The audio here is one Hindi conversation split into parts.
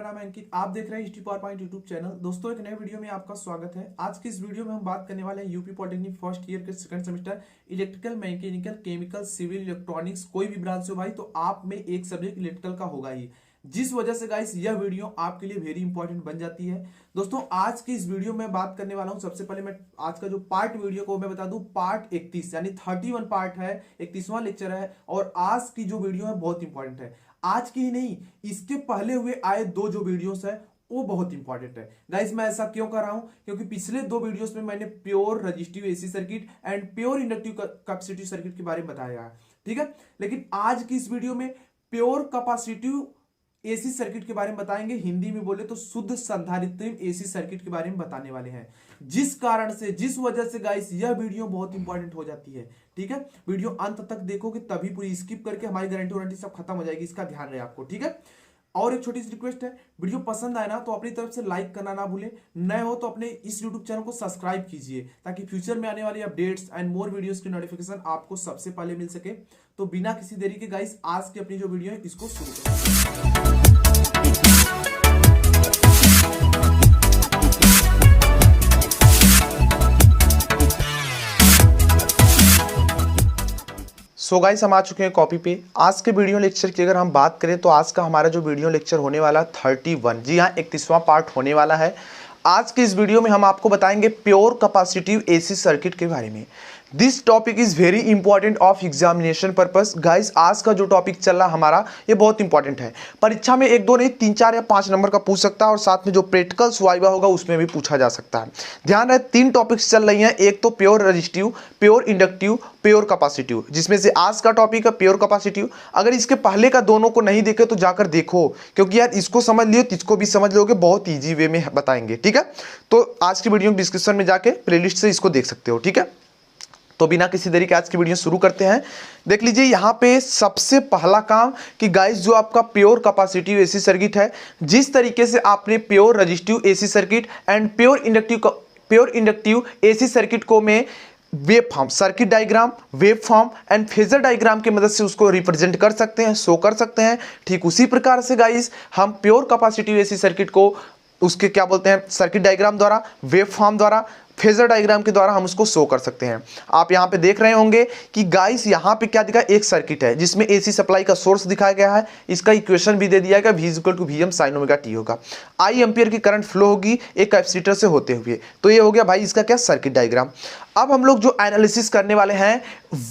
नाम है अंकित। आप देख रहे हैं history power point YouTube channel. दोस्तों, एक नए वीडियो में आपका स्वागत है। आज की इस वीडियो में हम बात करने वाले हैं यूपी पॉलिटेक्निक फर्स्ट ईयर के second semester electrical, mechanical, chemical, civil, electronics, कोई भी ब्रांच हो भाई, तो आप में एक सब्जेक्ट इलेक्ट्रिकल का होगा ही, जिस वजह से गाइस यह वीडियो आपके लिए वेरी इंपॉर्टेंट बन जाती है। दोस्तों, आज की इस वीडियो में बात करने वाला हूं, सबसे पहले मैं आज का जो पार्ट वीडियो को मैं बता दूं, पार्ट 31 यानी 31 पार्ट है, 31वां लेक्चर है। और आज की जो वीडियो है बहुत इंपॉर्टेंट है। आज की ही नहीं, इसके पहले हुए आए दो जो वीडियोस है वो बहुत इंपॉर्टेंट है गाइस। मैं ऐसा क्यों कर रहा हूं? क्योंकि पिछले दो वीडियोस में मैंने pure resistive AC circuit and pure inductive capacitive circuit के बारे में बताया है, ठीक है। लेकिन आज की इस वीडियो में प्योर कैपेसिटिव एसी सर्किट के बारे में बताएंगे। हिंदी में बोले तो शुद्ध संधारित्र एसी सर्किट के बारे में बताने वाले हैं, जिस कारण से, जिस वजह से गाइस यह वीडियो बहुत इंपॉर्टेंट हो जाती है, ठीक है। वीडियो अंत तक देखोगे तभी, पूरी स्किप करके हमारी गारंटी वारंटी सब खत्म हो जाएगी, इसका ध्यान रहे आपको, ठीक है। और एक छोटी सी रिक्वेस्ट है, वीडियो पसंद आए ना तो अपनी तरफ से लाइक करना ना भूले, नए हो तो अपने इस यूट्यूब चैनल को सब्सक्राइब कीजिए, ताकि फ्यूचर में आने वाली अपडेट्स एंड मोर वीडियोस की नोटिफिकेशन आपको सबसे पहले मिल सके। तो बिना किसी देरी के गाइस, आज की अपनी जो वीडियो है इसको शुरू करते हैं। सो गाइस, हम आ चुके हैं कॉपी पे। आज के वीडियो लेक्चर की अगर हम बात करें तो आज का हमारा जो वीडियो लेक्चर होने वाला 31, जी हाँ 31वां पार्ट होने वाला है। आज के इस वीडियो में हम आपको बताएंगे प्योर कैपेसिटिव एसी सर्किट के बारे में। This topic is very important of examination purpose. Guys, आज का जो टॉपिक चल रहा हमारा ये बहुत इंपॉर्टेंट है। परीक्षा में 1, 2 नहीं 3, 4 या 5 नंबर का पूछ सकता है, और साथ में जो प्रैक्टिकल्स वाइवा होगा उसमें भी पूछा जा सकता है। ध्यान रहे, 3 टॉपिक्स चल रही हैं। एक तो pure resistive, pure inductive, pure capacitive, जिसमें से आज का टॉपिक है प्योर कैपेसिटिव। अगर इसके पहले का दोनों को नहीं देखे तो जाकर देखो, क्योंकि यार इसको समझ लियो तो इसको भी समझ लोगे, बहुत ईजी वे में बताएंगे, ठीक है। तो आज की वीडियो डिस्क्रिप्शन में जाके प्लेलिस्ट से इसको देख सकते हो, ठीक है। तो बिना किसी देरी के आज की वीडियो शुरू करते हैं। देख लीजिए यहाँ पे सबसे पहला काम कि गाइस, जो आपका प्योर कैपेसिटिव एसी सर्किट है, जिस तरीके से आपने pure resistive AC circuit and pure inductive AC circuit को में wave form, circuit diagram, wave form and phasor diagram की मदद से उसको रिप्रेजेंट कर सकते हैं, शो कर सकते हैं, ठीक उसी प्रकार से गाइस हम प्योर कैपेसिटिव एसी सर्किट को उसके क्या बोलते हैं, सर्किट डायग्राम द्वारा, वेव फॉर्म द्वारा, फेजर डायग्राम के द्वारा हम उसको शो कर सकते हैं। आप यहाँ पे देख रहे होंगे कि गाइस यहाँ पे क्या दिखा, एक सर्किट है जिसमें एसी सप्लाई का सोर्स दिखाया गया है। इसका इक्वेशन भी दे दिया गया, V = Vm sin omega t होगा। I एम्पियर की करंट फ्लो होगी एक कैपेसिटर से होते हुए। तो ये हो गया भाई इसका क्या, सर्किट डायग्राम। अब हम लोग जो एनालिसिस करने वाले हैं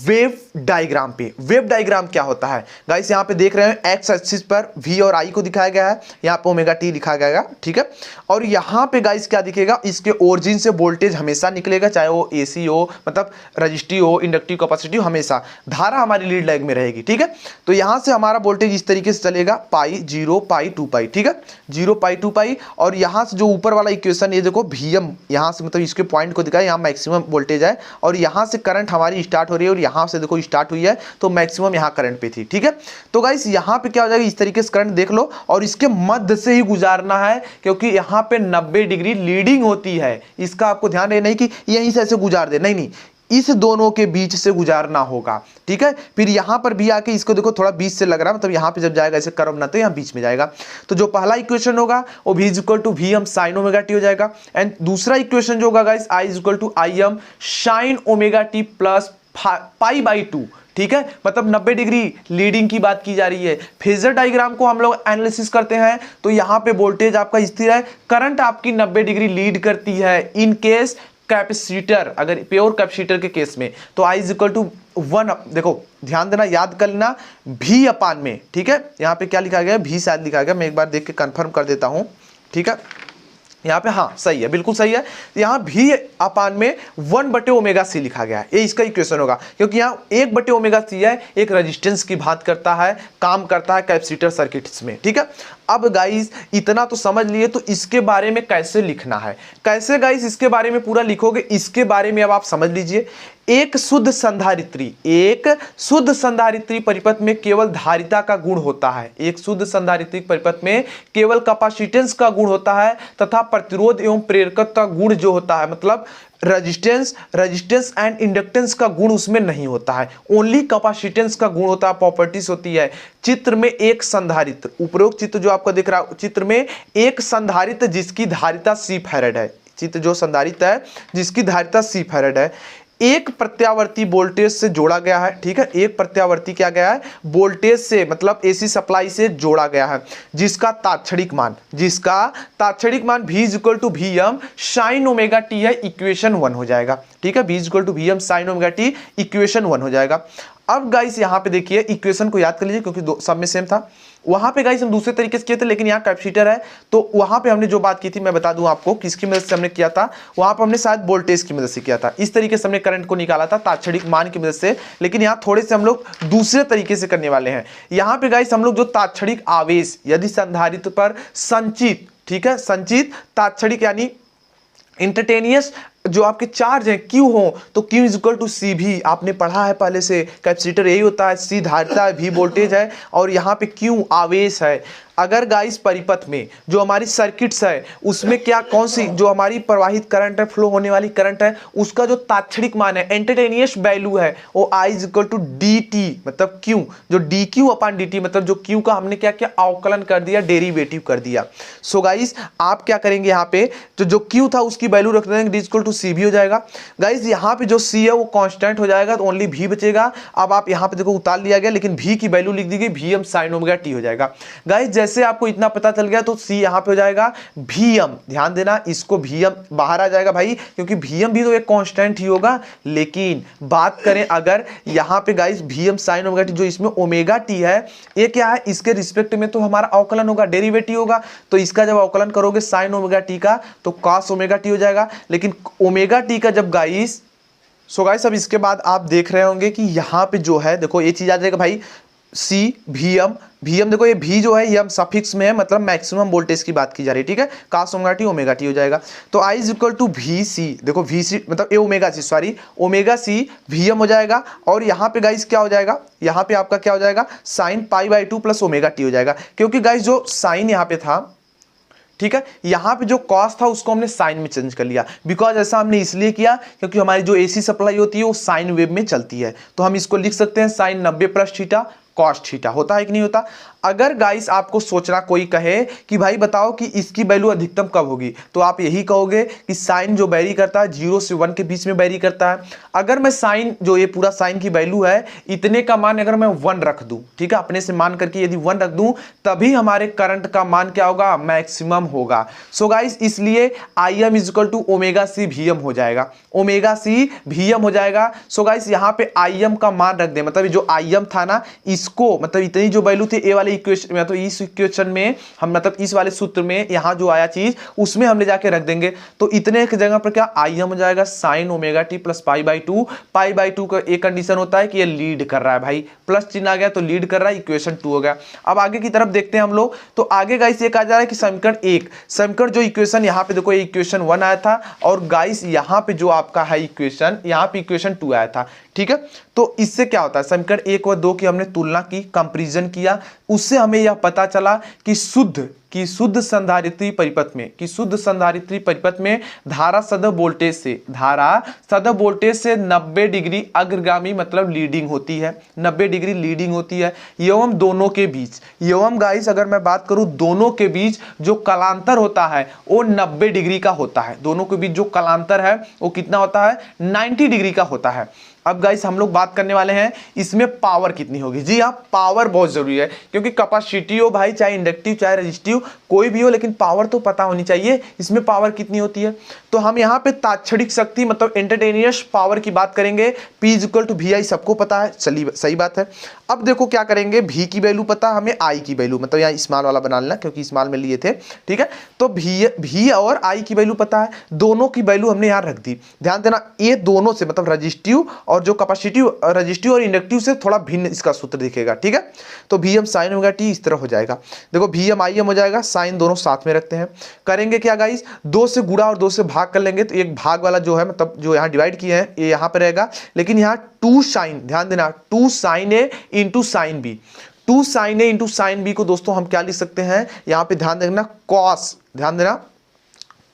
वेव डायग्राम पे। वेव डायग्राम क्या होता है गाइस, यहाँ पे देख रहे हैं एक्स एक्सिस पर V और I को दिखाया गया है, यहाँ पे ओमेगा t लिखा गया है, ठीक है। और यहाँ पे गाइस क्या दिखेगा, इसके ओरिजिन से वोल्टेज हमेशा निकलेगा, चाहे वो एसी हो, मतलब रजिस्टिव हो, इंडक्टिव, कैपेसिटिव, हमेशा धारा हमारी लीड लाइन में रहेगी, ठीक है। तो यहाँ से हमारा वोल्टेज इस तरीके से चलेगा, पाई 0 पाई 2 पाई, ठीक है, 0 पाई 2 पाई। और यहाँ से जो ऊपर वाला इक्वेशन ये देखो Vm, यहाँ से मतलब इसके पॉइंट को दिखाया, यहाँ मैक्सिमम वोल्टेज है, और यहाँ से करंट हमारी स्टार्ट हो रही है, और यहाँ से देखो स्टार्ट हुई है, तो मैक्सिमम यहाँ करंट पे थी, ठीक है। तो गाइस यहाँ पे क्या हो जाएगा, इस तरीके से करंट देख लो, और इसके मध्य से ही गुजारना है, क्योंकि यहाँ पे 90 डिग्री लीडिंग होती है। इसका आपको ध्यान रहे, नहीं कि यहीं से ऐसे गुजार दे, नहीं, इस दोनों के बीच से गुजारना होगा, ठीक है। फिर यहां पर भी आके इसको देखो थोड़ा बीच से लग रहा है, मतलब यहां पे जब जाएगा ऐसे कर्व ना, तो यहां बीच में जाएगा। तो जो पहला इक्वेशन होगा वो V = Vm sin omega t हो जाएगा। एंड दूसरा इक्वेशन जो होगा guys, I = Im sin omega t plus π/2, ठीक है, मतलब 90 डिग्री लीडिंग की बात की जा रही है। फेजर डायग्राम को हम लोग एनालिसिस करते हैं तो यहाँ पे वोल्टेज आपका स्थिर है, करंट आपकी 90 डिग्री लीड करती है। इन केस कैपेसिटर, अगर प्योर कैपेसिटर के केस में, तो I = 1, देखो ध्यान देना, याद कर लेना, V/, में, ठीक है। यहाँ पे क्या लिखा गया, V शायद लिखा गया, मैं एक बार देख के कंफर्म कर देता हूँ, ठीक है। यहाँ पे हाँ सही है, बिल्कुल सही है। यहाँ V/, में 1/ω/c लिखा गया है, ये इसका इक्वेशन होगा, क्योंकि यहाँ 1/ω/c है, एक रेजिस्टेंस की बात करता है, काम करता है कैपेसिटर सर्किट्स में, ठीक है। अब गाइस इतना तो समझ लिए, तो इसके बारे में कैसे लिखना है, कैसे गाइस इसके बारे में पूरा लिखोगे, इसके बारे में अब आप समझ लीजिए। एक शुद्ध संधारित्री परिपथ में केवल धारिता का गुण होता है, एक शुद्ध संधारित्री परिपथ में केवल कैपेसिटेंस का गुण होता है, तथा प्रतिरोध एवं प्रेरकत्व का गुण जो होता है, मतलब रेजिस्टेंस एंड इंडक्टेंस का गुण उसमें नहीं होता है, ओनली कैपेसिटेंस का गुण होता है, प्रॉपर्टीज होती है। चित्र में एक संधारित्र, उपरोक्त चित्र जो आपको दिख रहा है, चित्र में एक संधारित्र जिसकी धारिता C फैराड है, चित्र जो संधारित्र है जिसकी धारिता C फैराड है, एक प्रत्यावर्ती वोल्टेज से जोड़ा गया है। ठीक है, एक प्रत्यावर्ती क्या गया है, वोल्टेज से मतलब एसी सप्लाई से जोड़ा गया है, जिसका तात्क्षणिक मान V equal to Vm sine omega T है, इक्वेशन 1 हो जाएगा। ठीक है, V equal to Vm sine omega T, equation 1 हो जाएगा। अब गाइस यहाँ पे देखिए, इक्वेशन को याद कर लीजिए क्योंकि सब में सेम था। वहां पे गाइस हम दूसरे तरीके से किए थे, लेकिन यहाँ कैपेसिटर है तो वहां पे हमने जो बात की थी मैं बता दूं आपको किसकी मदद से हमने किया था। वहां पर हमने शायद वोल्टेज की मदद से किया था, इस तरीके से हमने करंट को निकाला था तात्क्षणिक मान की मदद से। लेकिन यहाँ थोड़े से हम लोग दूसरे तरीके से करने वाले हैं। यहाँ पे गाइस हम लोग जो तात्क्षणिक आवेश यदि संधारित्र पर संचित, ठीक है, संचित तात्क्षणिक यानी इंस्टेंटेनियस जो आपके चार्ज हैं Q हो तो Q इज इक्वल टू सी भी, आपने पढ़ा है पहले से, कैपेसिटर यही होता है, C धारिता है, V वोल्टेज है और यहाँ पे Q आवेश है। अगर गाइस परिपथ में जो हमारी सर्किट्स है उसमें क्या कौन सी जो हमारी प्रवाहित करंट है, फ्लो होने वाली करंट है, उसका जो तात्क्षणिक मान है, इंस्टेंटेनियस वैल्यू है, वो I is equal to dt मतलब Q, जो dQ अपॉन dt मतलब जो Q का हमने क्या किया, अवकलन कर दिया, डेरिवेटिव कर दिया। सो गाइस आप क्या करेंगे, यहाँ पे जो Q था उसकी वैल्यू रख देंगे, d इक्वल टू C भी हो जाएगा। गाइस यहाँ पे जो C है वो कांस्टेंट हो जाएगा तो ओनली V बचेगा। अब आप यहाँ पे देखो उतार लिया गया, लेकिन V की वैल्यू लिख दी गई, Vm साइन ओमेगा टी हो जाएगा। गाइस जैसे आपको इतना पता चल गया तो C यहाँ पे हो जाएगा Vm, ध्यान देना इसको Vm बाहर आ जाएगा भाई, क्योंकि Vm भी तो एक कांस्टेंट ही होगा। लेकिन बात करें अगर यहाँ पे guys Vm sine omega T, जो इसमें ओमेगा टी है ये क्या है, इसके रिस्पेक्ट में तो हमारा अवकलन होगा, डेरिवेटिव होगा, तो इसका जब अवकलन करोगे साइन ओमेगा टी का तो cos ओमेगा टी हो जाएगा। लेकिन ओमेगा टी का जब गाइस, सो गाइस अब इसके बाद आप देख रहे होंगे कि यहाँ पे जो है देखो ये चीज आ जाएगा भाई, C Vm देखो ये V जो है ये हम सफिक्स में है, मतलब मैक्सिमम वोल्टेज की बात की जा रही है। ठीक है, cos ओमेगा टी हो जाएगा तो I is equal to VC, देखो VC मतलब A omega C, sorry omega C Vm हो जाएगा। और यहाँ पे गाइस क्या हो जाएगा, यहाँ पे आपका क्या हो जाएगा, sine pi by 2 plus omega T हो जाएगा। क्योंकि गाइस जो साइन यहाँ पे था, ठीक है, यहाँ पे जो कॉस था उसको हमने साइन में चेंज कर लिया। बिकॉज ऐसा हमने इसलिए किया क्योंकि हमारी जो एसी सप्लाई होती है वो साइन वेव में चलती है, तो हम इसको लिख सकते हैं sine 90 plus theta cos theta. होता है कि नहीं होता। अगर गाइस आपको सोचना कोई कहे कि भाई बताओ कि इसकी वैल्यू अधिकतम कब होगी, तो आप यही कहोगे कि साइन जो वेरी करता है 0 से 1 के बीच में वेरी करता है। अगर मैं साइन जो ये पूरा साइन की वैल्यू है इतने का मान अगर मैं 1 रख दूं, ठीक है, अपने से मान करके यदि 1 रख दूं तभी हमारे करंट का मान क्या होगा, मैक्सिमम होगा। सो गाइस इसलिए Im is equal to omega C Vm हो जाएगा, ओमेगा सी Vm हो जाएगा। सो गाइस यहाँ पे Im का मान रख दे, मतलब जो Im था ना इसको, मतलब इतनी जो वैल्यू थी ए वाले इक्वेशन में, तो इस इक्वेशन में हम मतलब इस वाले सूत्र में यहाँ जो आया चीज उसमें हम ले जाके रख देंगे। तो इतने की जगह पर क्या Im हो जाएगा sign omega T plus pi by two का एक कंडीशन होता है कि ये लीड कर रहा है भाई, प्लस चिन्ह आ गया तो लीड कर रहा है, इक्वेशन 2 हो गया। अब आगे की तरफ देखते हैं हम लोग, तो आगे गाइस ये कहा जा रहा है कि समीकरण 1, समीकरण जो इक्वेशन यहाँ पे देखो इक्वेशन 1 आया था और गाइस यहाँ पे जो आपका है इक्वेशन, यहाँ पे इक्वेशन 2 आया था। ठीक है, तो इससे क्या होता है, समीकरण 1 और 2 की हमने तुलना की, कंपैरिजन किया, उससे हमें यह पता चला कि शुद्ध संधारित्री परिपथ में धारा सदैव वोल्टेज से 90 डिग्री अग्रगामी मतलब लीडिंग होती है, 90 डिग्री लीडिंग होती है। एवं दोनों के बीच, एवं गाइस अगर मैं बात करूं दोनों के बीच जो कलांतर होता है वो 90 डिग्री का होता है। दोनों के बीच जो कलांतर है वो कितना होता है, 90 डिग्री का होता है। अब गाइस हम लोग बात करने वाले हैं इसमें पावर कितनी होगी। जी हाँ, पावर बहुत जरूरी है, क्योंकि कैपेसिटी हो भाई, चाहे इंडक्टिव चाहे रेजिस्टिव कोई भी हो, लेकिन पावर तो पता होनी चाहिए इसमें पावर कितनी होती है। तो हम यहाँ पे तात्क्षणिक शक्ति मतलब इंस्टेंटेनियस पावर की बात करेंगे, P इक्वल टू VI सबको पता है, चलिए सही बात है। अब देखो क्या करेंगे, V की वैल्यू पता हमें, I की वैल्यू मतलब यहाँ स्मॉल वाला बना लेना क्योंकि स्मॉल में लिए थे। ठीक है, तो V और I की वैल्यू पता है, दोनों की वैल्यू हमने यहाँ रख दी। ध्यान देना ये दोनों से मतलब रेजिस्टिव और जो कैपेसिटिव, रेजिस्टिव और इंडक्टिव से थोड़ा भिन्न इसका सूत्र दिखेगा। ठीक है, तो Vm साइन ओमेगा टी इस तरह हो जाएगा। देखो Vm Im हो जाएगा, साइन दोनों साथ में रखते हैं, करेंगे क्या गाइस, 2 से गुणा और 2 से भाग कर लेंगे, तो एक भाग वाला जो है मतलब जो यहाँ डिवाइड किए हैं ये यहाँ पर रहेगा, लेकिन यहाँ 2 साइन, ध्यान देना 2 साइन ए इंटू साइन बी, 2 साइन ए इंटू साइन बी को दोस्तों हम क्या लिख सकते हैं, यहाँ पे ध्यान देना कॉस, ध्यान देना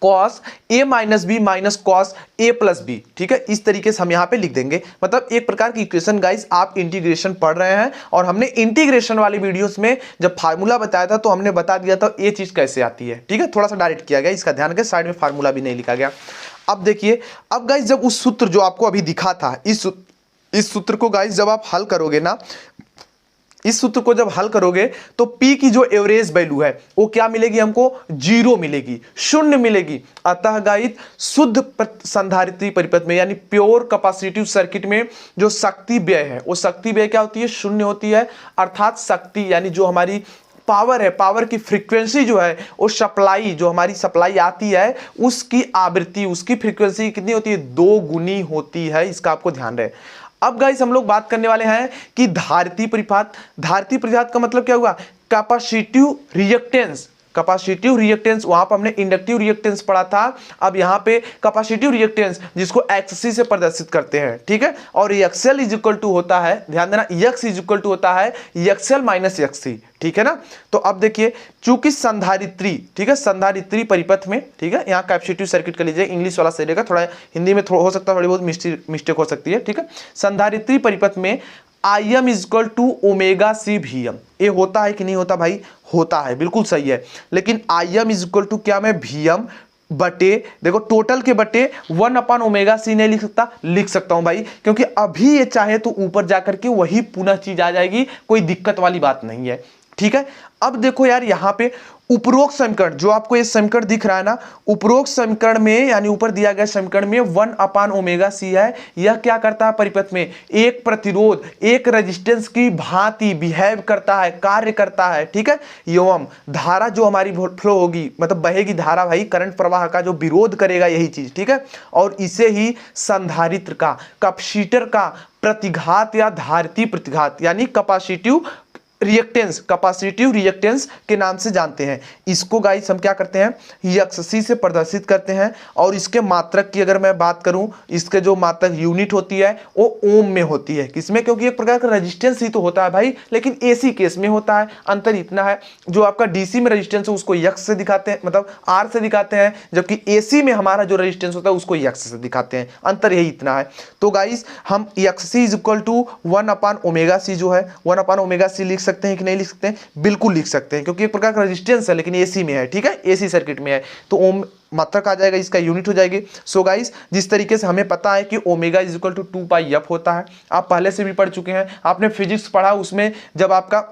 cos A minus B minus cos A plus B. ठीक है, इस तरीके से हम यहाँ पे लिख देंगे, मतलब एक प्रकार की इक्वेशन। गाइस आप इंटीग्रेशन पढ़ रहे हैं और हमने इंटीग्रेशन वाली वीडियोस में जब फार्मूला बताया था तो हमने बता दिया था ये चीज कैसे आती है। ठीक है, थोड़ा सा डायरेक्ट किया गया, इसका ध्यान रखें, साइड में फार्मूला भी नहीं लिखा गया। अब देखिए, अब गाइस जब उस सूत्र जो आपको अभी दिखा था, इस सूत्र को गाइस जब आप हल करोगे ना, इस सूत्र को जब हल करोगे तो P की जो एवरेज वैल्यू है वो क्या मिलेगी हमको? 0 मिलेगी, शून्य मिलेगी। अतः गाइस शुद्ध संधारित्री परिपथ में यानी प्योर कैपेसिटिव सर्किट में जो शक्ति व्यय है वो शक्ति व्यय क्या होती है? शून्य होती है। अर्थात शक्ति यानी जो हमारी पावर है, पावर की फ्रीक्वेंसी जो है वो सप्लाई, जो हमारी सप्लाई आती है उसकी आवृत्ति, उसकी फ्रीक्वेंसी कितनी होती है? 2 गुनी होती है। इसका आपको ध्यान रहे। अब गाइस हम लोग बात करने वाले हैं कि धारिती परिपात। धारिती परिपात का मतलब क्या हुआ? Capacitive reactance. कैपेसिटिव रिएक्टेंस, वहां पर हमने इंडक्टिव रिएक्टेंस पढ़ा था, अब यहाँ पे कैपेसिटिव रिएक्टेंस जिसको एक्ससी से प्रदर्शित करते हैं। ठीक है, और एक्सएल इज इक्वल टू होता है, ध्यान देना, एक्स इज इक्वल टू होता है एक्सएल माइनस एक्ससी। ठीक है ना, तो अब देखिए, चूंकि संधारित्री, ठीक है, संधारित्री परिपथ में, ठीक है, यहाँ कैपेसिटिव सर्किट कर लीजिए, इंग्लिश वाला सही रहेगा, थोड़ा हिंदी में हो सकता है थोड़ी बहुत मिस्टेक हो सकती है। ठीक है, संधारित्री परिपथ में I M is equal to omega C V M, ये होता है कि नहीं होता भाई? होता है, बिल्कुल सही है। लेकिन I M is equal to क्या, मैं वी एम बटे, देखो टोटल के बटे 1/ओमेगा सी नहीं लिख सकता हूं भाई, क्योंकि अभी ये चाहे तो ऊपर जाकर के वही पुनः चीज आ जाएगी, कोई दिक्कत वाली बात नहीं है। ठीक है, अब देखो यार, यहां पे उपरोक्त समीकरण जो आपको ये समीकरण दिख रहा है ना, उपरोक्त समीकरण में यानी ऊपर दिया गया समीकरण में 1/ओमेगा सी है। यह क्या करता है? परिपथ में एक प्रतिरोध, एक रेजिस्टेंस की भांति बिहेव करता है, कार्य करता है। ठीक है, एवं धारा जो हमारी फ्लो होगी, मतलब बहेगी धारा भाई, करंट प्रवाह का जो विरोध करेगा यही चीज। ठीक है, और इसे ही संधारित्र का, कैपेसिटर का प्रतिघात या धारिती प्रतिघात यानी कैपेसिटिव रिएक्टेंस, कैपेसिटिव रिएक्टेंस के नाम से जानते हैं। इसको गाइस हम क्या करते हैं? एक्ससी से प्रदर्शित करते हैं। और इसके मात्रक की अगर मैं बात करूं, इसके जो मात्रक यूनिट होती है वो ओम में होती है। किसमें? क्योंकि एक प्रकार का रेजिस्टेंस ही तो होता है भाई, लेकिन एसी केस में होता है। अंतर इतना है, जो आपका डीसी में रेजिस्टेंस है उसको एक्स से दिखाते हैं, मतलब आर से दिखाते हैं, जबकि एसी में हमारा जो रेजिस्टेंस होता है उसको एक्स से दिखाते हैं। अंतर यही इतना है। तो गाइस हम एक्ससी इज इक्वल टू 1/ओमेगा सी जो है 1/ओमेगा सी लिख सकते हैं कि नहीं लिख सकते हैं? बिल्कुल लिख सकते हैं, क्योंकि एक प्रकार का रेजिस्टेंस है लेकिन एसी में है। ठीक है, एसी सर्किट में है, तो ओम मात्रक आ जाएगा, इसका यूनिट हो जाएगी। सो गाइस, जिस तरीके से हमें पता है कि omega is equal to 2πf होता है, आप पहले से भी पढ़ चुके हैं, आपने फिजिक्स पढ़ा, उसमें जब आपका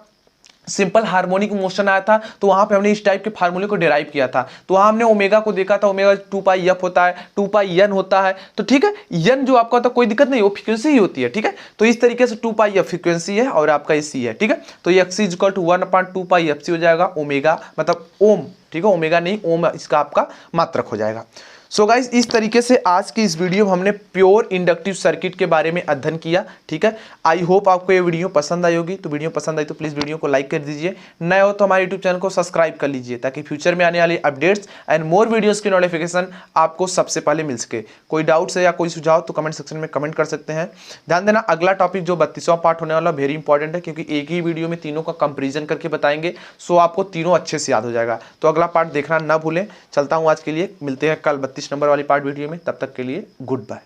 सिंपल हार्मोनिक मोशन आया था तो वहां पे हमने इस टाइप के फार्मूले को डिराइव किया था। तो वहां हमने ओमेगा को देखा था, ओमेगा 2πf होता है, 2πn होता है। तो ठीक है, n जो आपका होता है कोई दिक्कत नहीं, वो फ्रीक्वेंसी ही होती है। ठीक है, तो इस तरीके से 2πf फ्रीक्वेंसी है और आपका एसी है। ठीक है, तो ये x is equal to 1/2πfc हो जाएगा, ओमेगा मतलब ओम। ठीक है, ओमेगा नहीं ओम इसका आपका मात्रक हो जाएगा। सो गाइस, इस तरीके से आज की इस वीडियो में हमने प्योर इंडक्टिव सर्किट के बारे में अध्ययन किया। ठीक है, आई होप आपको ये वीडियो पसंद आई होगी। तो वीडियो पसंद आई तो प्लीज़ वीडियो को लाइक कर दीजिए, नए हो तो हमारे यूट्यूब चैनल को सब्सक्राइब कर लीजिए, ताकि फ्यूचर में आने वाली अपडेट्स एंड मोर वीडियोज़ की नोटिफिकेशन आपको सबसे पहले मिल सके। कोई डाउट्स है या कोई सुझाव तो कमेंट सेक्शन में कमेंट कर सकते हैं। ध्यान देना, अगला टॉपिक जो 32वां पार्ट होने वाला वेरी इंपॉर्टेंट है, क्योंकि एक ही वीडियो में तीनों का कंपेरिजन करके बताएंगे, सो आपको तीनों अच्छे से याद हो जाएगा। तो अगला पार्ट देखना ना भूलें। चलता हूँ आज के लिए, मिलते हैं कल 32 नंबर वाली पार्ट वीडियो में, तब तक के लिए गुड बाय।